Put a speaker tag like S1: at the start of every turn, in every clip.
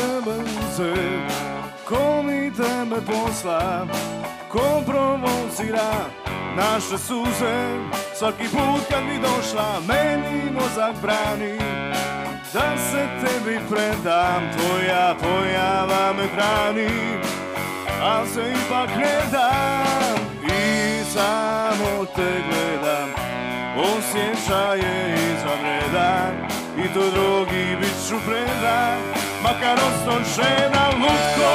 S1: tebe uzet, ko mi tebe posla, ko provocira naše suze. Svaki put kad mi došla, meni mozak brani da se tebi predam, tvoja pojava me hrani, al se ipak ne dam i samo te gledam. Osjećaj je izvanredan i to drogi bit ću predan, makar osnoć žena lutko.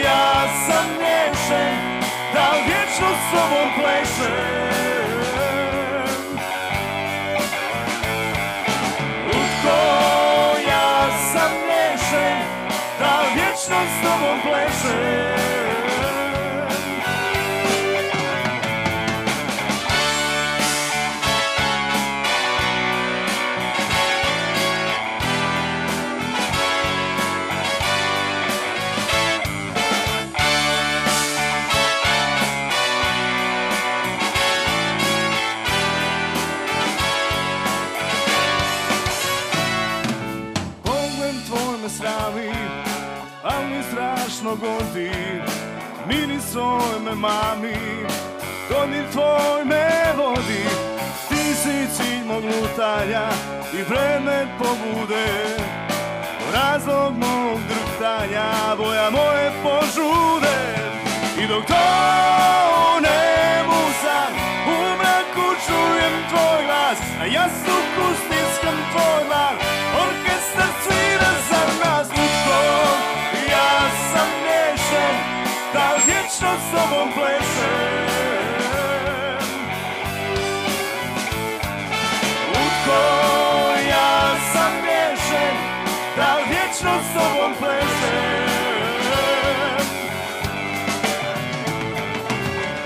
S1: Ja sam nješen, da vječno s tobom plešem. Lutko, ja sam nješen, da vječno s tobom plešem. Srami, al mi strašno godi, mirisom me mami, dodir tvoj me vodi. Ti si cilj mog lutanja i predmet pobude, razlog mog drhtanja, boja moje požude. I dok to ne musam, u mraku čujem tvoj glas, a jastuku stiskam tvoj dlan, orkestar svira za nas. Lutko, ja sam nješen, da vječno s tobom plešem. Lutko, ja sam nješen, da vječno s tobom plešem.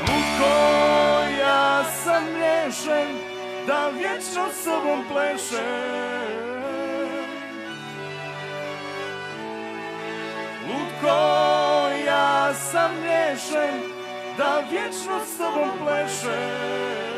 S1: Lutko, ja sam nješen, da vječno s tobom plešem. Lutko, ja sam nješen, da vječno s tobom plešem.